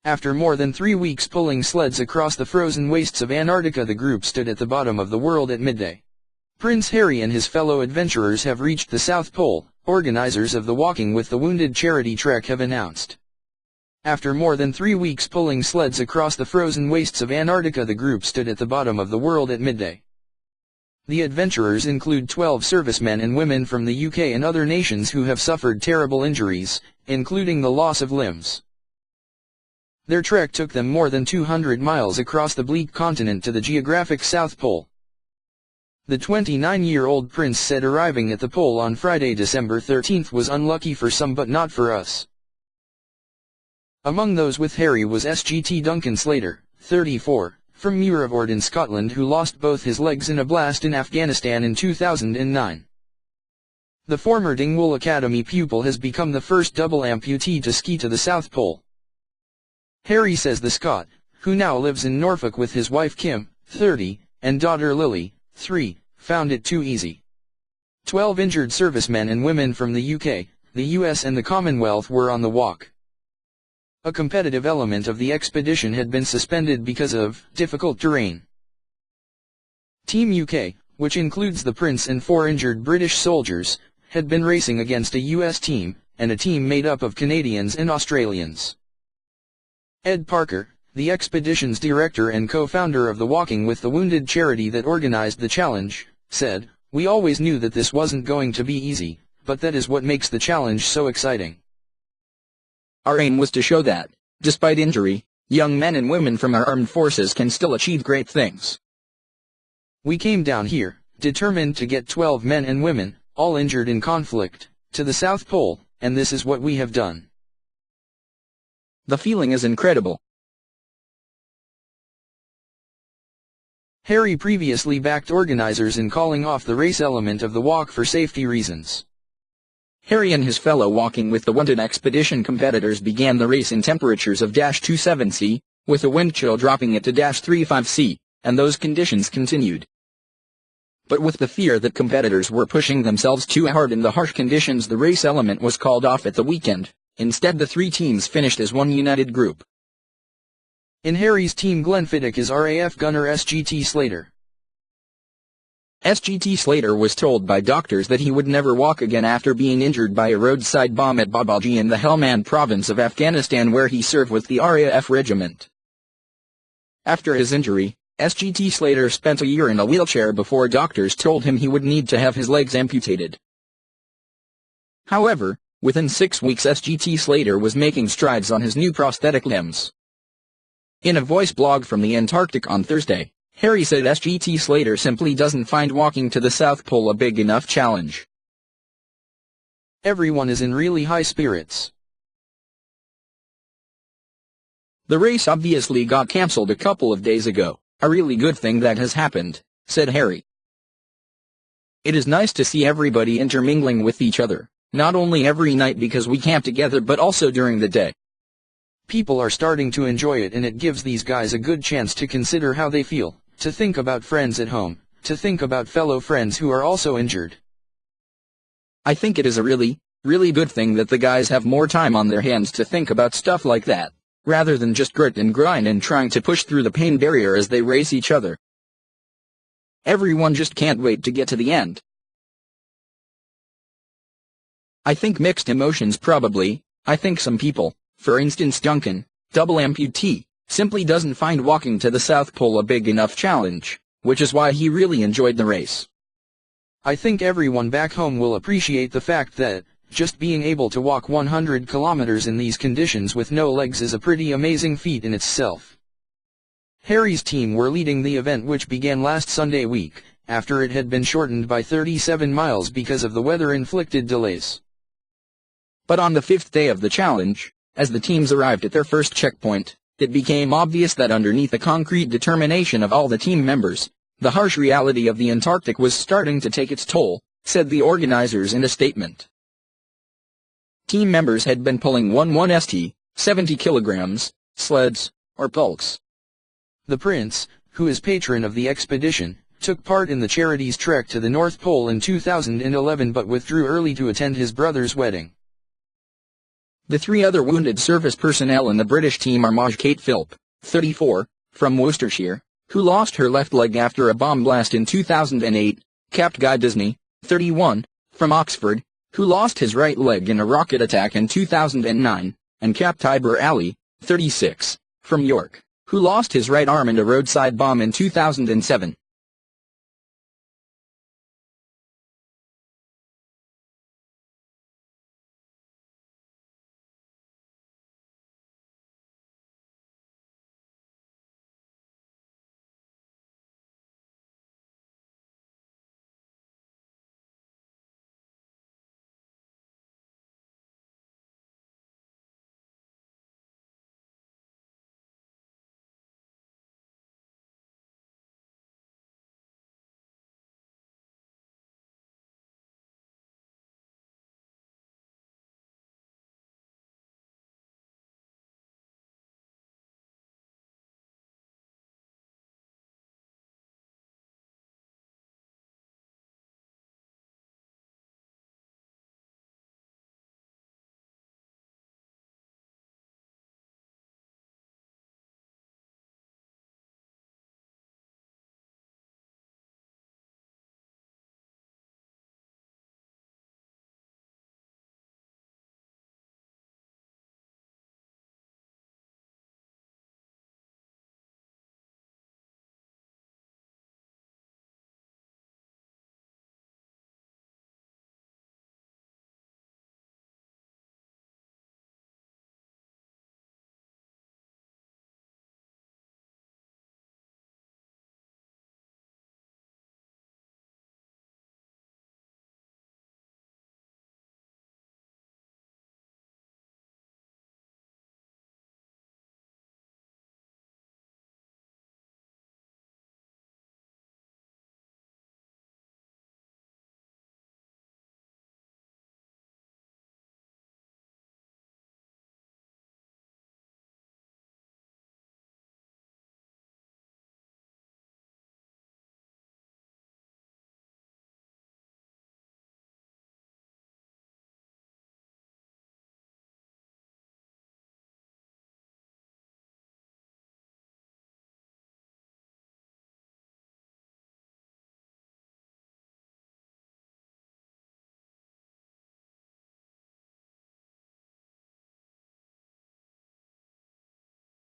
After more than 3 weeks pulling sleds across the frozen wastes of Antarctica, the group stood at the bottom of the world at midday. Prince Harry and his fellow adventurers have reached the South Pole, organizers of the Walking with the Wounded charity trek have announced. After more than 3 weeks pulling sleds across the frozen wastes of Antarctica, the group stood at the bottom of the world at midday. The adventurers include 12 servicemen and women from the UK and other nations who have suffered terrible injuries, including the loss of limbs. Their trek took them more than 200 miles across the bleak continent to the geographic South Pole. The 29-year-old prince said arriving at the pole on Friday, December 13 was unlucky for some but not for us. Among those with Harry was SGT Duncan Slater, 34, from Muirvord in Scotland, who lost both his legs in a blast in Afghanistan in 2009. The former Dingwall Academy pupil has become the first double amputee to ski to the South Pole. Harry says the Scot, who now lives in Norfolk with his wife Kim, 30, and daughter Lily, 3, found it too easy. 12 injured servicemen and women from the UK, the US and the Commonwealth were on the walk. A competitive element of the expedition had been suspended because of difficult terrain. Team UK, which includes the Prince and 4 injured British soldiers, had been racing against a US team, and a team made up of Canadians and Australians. Ed Parker, the expedition's director and co-founder of the Walking with the Wounded charity that organized the challenge, said, "We always knew that this wasn't going to be easy, but that is what makes the challenge so exciting. Our aim was to show that, despite injury, young men and women from our armed forces can still achieve great things. We came down here, determined to get 12 men and women, all injured in conflict, to the South Pole, and this is what we have done. The feeling is incredible." Harry previously backed organizers in calling off the race element of the walk for safety reasons. Harry and his fellow Walking with the Wounded expedition competitors began the race in temperatures of -27°C, with the wind chill dropping it to -35°C, and those conditions continued. But with the fear that competitors were pushing themselves too hard in the harsh conditions, the race element was called off at the weekend. Instead, the 3 teams finished as one united group. In Harry's team, Glenfiddich is RAF gunner SGT Slater. SGT Slater was told by doctors that he would never walk again after being injured by a roadside bomb at Babaji in the Helmand province of Afghanistan, where he served with the RAF regiment. After his injury, SGT Slater spent a year in a wheelchair before doctors told him he would need to have his legs amputated. However, within 6 weeks SGT Slater was making strides on his new prosthetic limbs. In a voice blog from the Antarctic on Thursday, Harry said SGT Slater simply doesn't find walking to the South Pole a big enough challenge. Everyone is in really high spirits. The race obviously got cancelled a couple of days ago, a really good thing that has happened, said Harry. It is nice to see everybody intermingling with each other. Not only every night because we camp together but also during the day. People are starting to enjoy it, and it gives these guys a good chance to consider how they feel, to think about friends at home, to think about fellow friends who are also injured. I think it is a really good thing that the guys have more time on their hands to think about stuff like that, rather than just grit and grind and trying to push through the pain barrier as they race each other. Everyone just can't wait to get to the end. I think mixed emotions probably. I think some people, for instance Duncan, double amputee, simply doesn't find walking to the South Pole a big enough challenge, which is why he really enjoyed the race. I think everyone back home will appreciate the fact that, just being able to walk 100 kilometers in these conditions with no legs is a pretty amazing feat in itself. Harry's team were leading the event, which began last Sunday week, after it had been shortened by 37 miles because of the weather-inflicted delays. But on the 5th day of the challenge, as the teams arrived at their first checkpoint, it became obvious that underneath the concrete determination of all the team members, the harsh reality of the Antarctic was starting to take its toll, said the organizers in a statement. Team members had been pulling 1/1 70 kilograms, sleds, or pulks. The Prince, who is patron of the expedition, took part in the charity's trek to the North Pole in 2011 but withdrew early to attend his brother's wedding. The three other wounded service personnel in the British team are Maj Kate Philp, 34, from Worcestershire, who lost her left leg after a bomb blast in 2008, Capt Guy Disney, 31, from Oxford, who lost his right leg in a rocket attack in 2009, and Capt Tibor Ali, 36, from York, who lost his right arm in a roadside bomb in 2007.